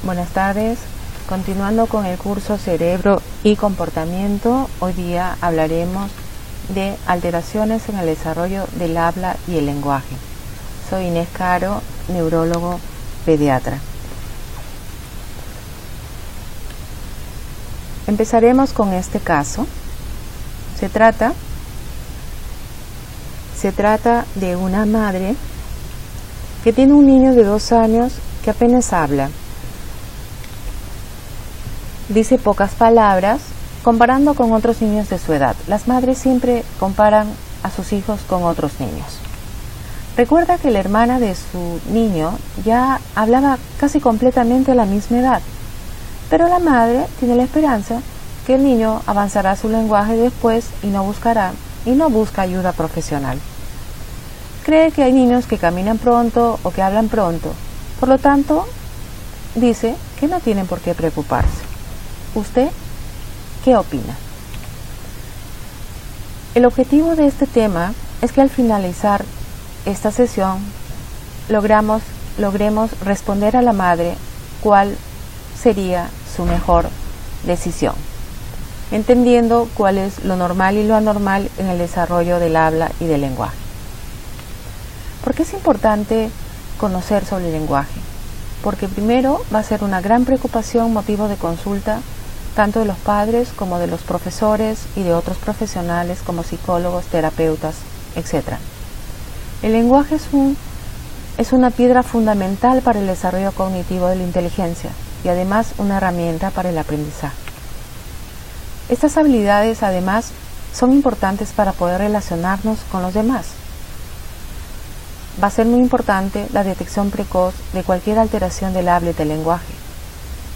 Buenas tardes. Continuando con el curso Cerebro y Comportamiento, hoy día hablaremos de alteraciones en el desarrollo del habla y el lenguaje. Soy Inés Caro, neurólogo pediatra. Empezaremos con este caso. Se trata de una madre que tiene un niño de 2 años que apenas habla. Dice pocas palabras, comparando con otros niños de su edad. Las madres siempre comparan a sus hijos con otros niños. Recuerda que la hermana de su niño ya hablaba casi completamente a la misma edad, pero la madre tiene la esperanza que el niño avanzará su lenguaje después y no busca ayuda profesional. Cree que hay niños que caminan pronto o que hablan pronto, por lo tanto, dice que no tienen por qué preocuparse. ¿Usted qué opina? El objetivo de este tema es que al finalizar esta sesión logremos responder a la madre cuál sería su mejor decisión, entendiendo cuál es lo normal y lo anormal en el desarrollo del habla y del lenguaje. ¿Por qué es importante conocer sobre el lenguaje? Porque primero va a ser una gran preocupación, motivo de consulta, tanto de los padres como de los profesores y de otros profesionales como psicólogos, terapeutas, etc. El lenguaje es una piedra fundamental para el desarrollo cognitivo de la inteligencia y además una herramienta para el aprendizaje. Estas habilidades además son importantes para poder relacionarnos con los demás. Va a ser muy importante la detección precoz de cualquier alteración del habla y del lenguaje.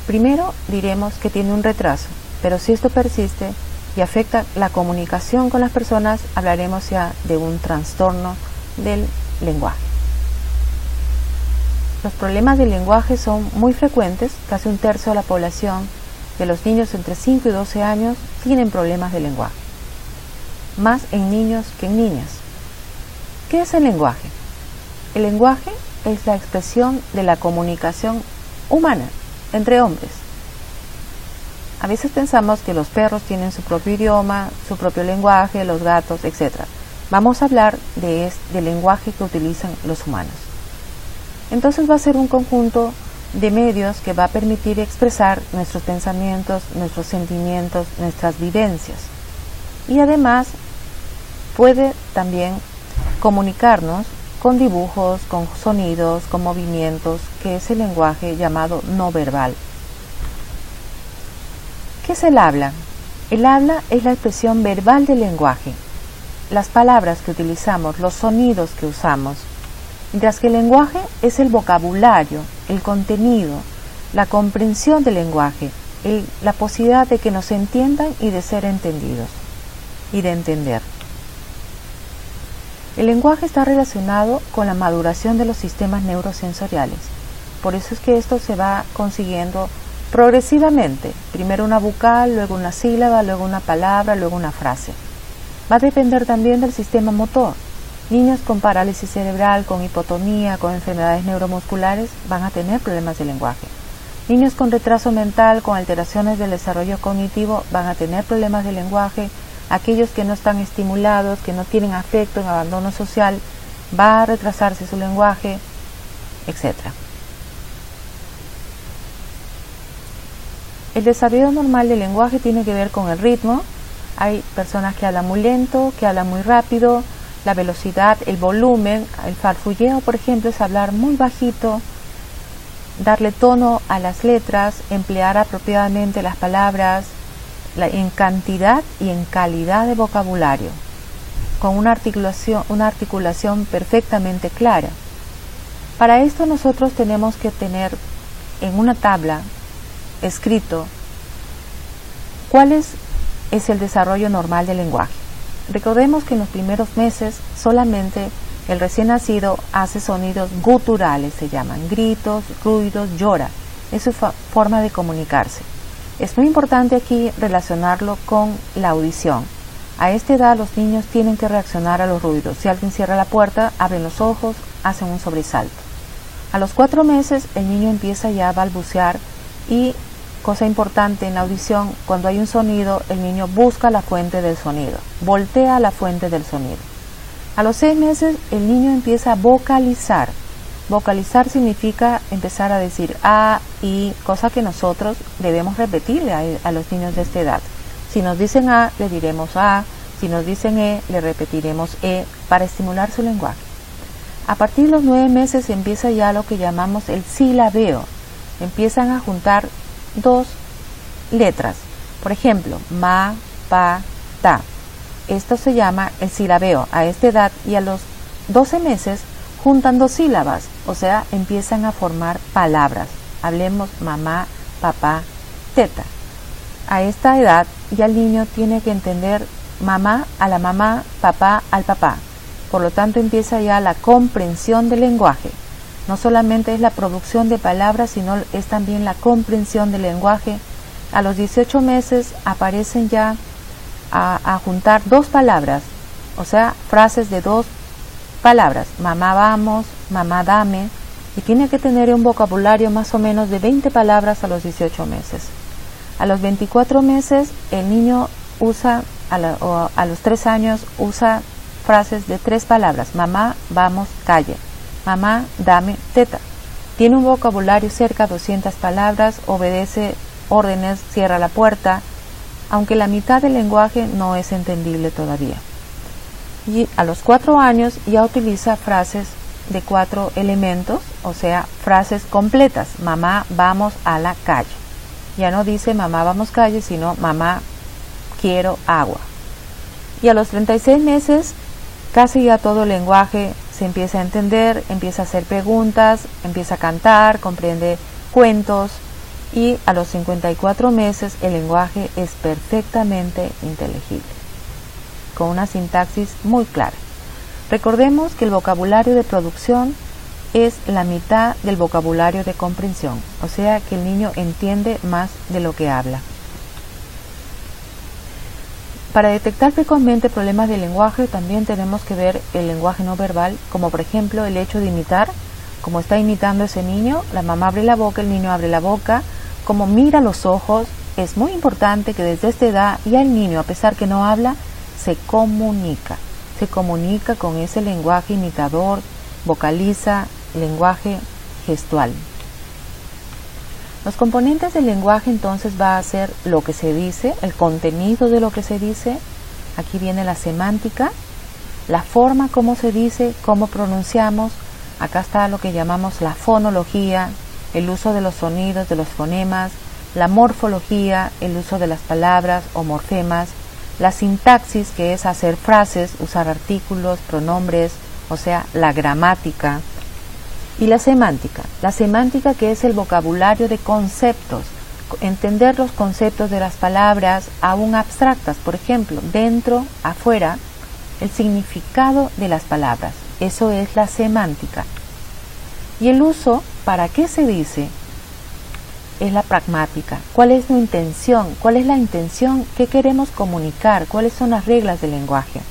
Primero diremos que tiene un retraso, pero si esto persiste y afecta la comunicación con las personas, hablaremos ya de un trastorno del lenguaje. Los problemas del lenguaje son muy frecuentes, casi 1/3 de la población de los niños entre 5 y 12 años tienen problemas de lenguaje, más en niños que en niñas. ¿Qué es el lenguaje? El lenguaje es la expresión de la comunicación humana entre hombres. A veces pensamos que los perros tienen su propio idioma, su propio lenguaje, los gatos, etc. Vamos a hablar del lenguaje que utilizan los humanos. Entonces va a ser un conjunto de medios que va a permitir expresar nuestros pensamientos, nuestros sentimientos, nuestras vivencias. Y además puede también comunicarnos con dibujos, con sonidos, con movimientos, que es el lenguaje llamado no verbal. ¿Qué es el habla? El habla es la expresión verbal del lenguaje, las palabras que utilizamos, los sonidos que usamos, mientras que el lenguaje es el vocabulario, el contenido, la comprensión del lenguaje, la posibilidad de que nos entiendan y de ser entendidos y de entender. El lenguaje está relacionado con la maduración de los sistemas neurosensoriales. Por eso es que esto se va consiguiendo progresivamente. Primero una vocal, luego una sílaba, luego una palabra, luego una frase. Va a depender también del sistema motor. Niños con parálisis cerebral, con hipotonía, con enfermedades neuromusculares van a tener problemas de lenguaje. Niños con retraso mental, con alteraciones del desarrollo cognitivo van a tener problemas de lenguaje. Aquellos que no están estimulados, que no tienen afecto, en abandono social, va a retrasarse su lenguaje, etc. El desarrollo normal del lenguaje tiene que ver con el ritmo. Hay personas que hablan muy lento, que hablan muy rápido, la velocidad, el volumen. El farfulleo, por ejemplo, es hablar muy bajito, darle tono a las letras, emplear apropiadamente las palabras, en cantidad y en calidad de vocabulario, con una articulación perfectamente clara. Para esto nosotros tenemos que tener en una tabla escrito cuál es el desarrollo normal del lenguaje. Recordemos que en los primeros meses solamente el recién nacido hace sonidos guturales, se llaman gritos, ruidos, llora. Es su forma de comunicarse. Es muy importante aquí relacionarlo con la audición. A esta edad los niños tienen que reaccionar a los ruidos. Si alguien cierra la puerta, abren los ojos, hacen un sobresalto. A los 4 meses el niño empieza ya a balbucear Y cosa importante en la audición, cuando hay un sonido, el niño busca la fuente del sonido, voltea a la fuente del sonido. A los 6 meses el niño empieza a vocalizar. Vocalizar significa empezar a decir a, y, cosa que nosotros debemos repetirle a los niños de esta edad. Si nos dicen a, le diremos a, si nos dicen le repetiremos para estimular su lenguaje. A partir de los 9 meses empieza ya lo que llamamos el silabeo. Empiezan a juntar 2 letras. Por ejemplo, ma, pa, ta. Esto se llama el silabeo a esta edad, y a los 12 meses juntan 2 sílabas, o sea, empiezan a formar palabras. Hablemos mamá, papá, teta. A esta edad ya el niño tiene que entender mamá a la mamá, papá al papá. Por lo tanto, empieza ya la comprensión del lenguaje. No solamente es la producción de palabras, sino es también la comprensión del lenguaje. A los 18 meses aparecen ya a juntar 2 palabras, o sea, frases de 2 palabras. Mamá vamos, mamá dame, y tiene que tener un vocabulario más o menos de 20 palabras a los 18 meses. A los 24 meses el niño usa, a los 3 años, usa frases de 3 palabras. Mamá, vamos, calle. Mamá, dame, teta. Tiene un vocabulario cerca de 200 palabras, obedece órdenes, cierra la puerta, aunque la mitad del lenguaje no es entendible todavía. Y a los 4 años ya utiliza frases de 4 elementos, o sea, frases completas. Mamá, vamos a la calle. Ya no dice mamá, vamos calle, sino mamá, quiero agua. Y a los 36 meses, casi ya todo el lenguaje se empieza a entender, empieza a hacer preguntas, empieza a cantar, comprende cuentos, y a los 54 meses el lenguaje es perfectamente inteligible, con una sintaxis muy clara. Recordemos que el vocabulario de producción es la mitad del vocabulario de comprensión, o sea que el niño entiende más de lo que habla. Para detectar precozmente problemas de lenguaje también tenemos que ver el lenguaje no verbal, como por ejemplo el hecho de imitar, como está imitando ese niño, la mamá abre la boca, el niño abre la boca, como mira los ojos. Es muy importante que desde esta edad ya el niño, a pesar que no habla, se comunica con ese lenguaje imitador, vocaliza, lenguaje gestual. Los componentes del lenguaje entonces va a ser lo que se dice, el contenido de lo que se dice. Aquí viene la semántica, la forma como se dice, cómo pronunciamos. Acá está lo que llamamos la fonología, el uso de los sonidos, de los fonemas, la morfología, el uso de las palabras o morfemas, la sintaxis, que es hacer frases, usar artículos, pronombres, o sea, la gramática. Y la semántica que es el vocabulario de conceptos, entender los conceptos de las palabras aún abstractas, por ejemplo, dentro, afuera, el significado de las palabras, eso es la semántica. Y el uso, ¿para qué se dice? Es la pragmática. ¿Cuál es la intención? ¿Cuál es la intención? ¿Qué queremos comunicar? ¿Cuáles son las reglas del lenguaje?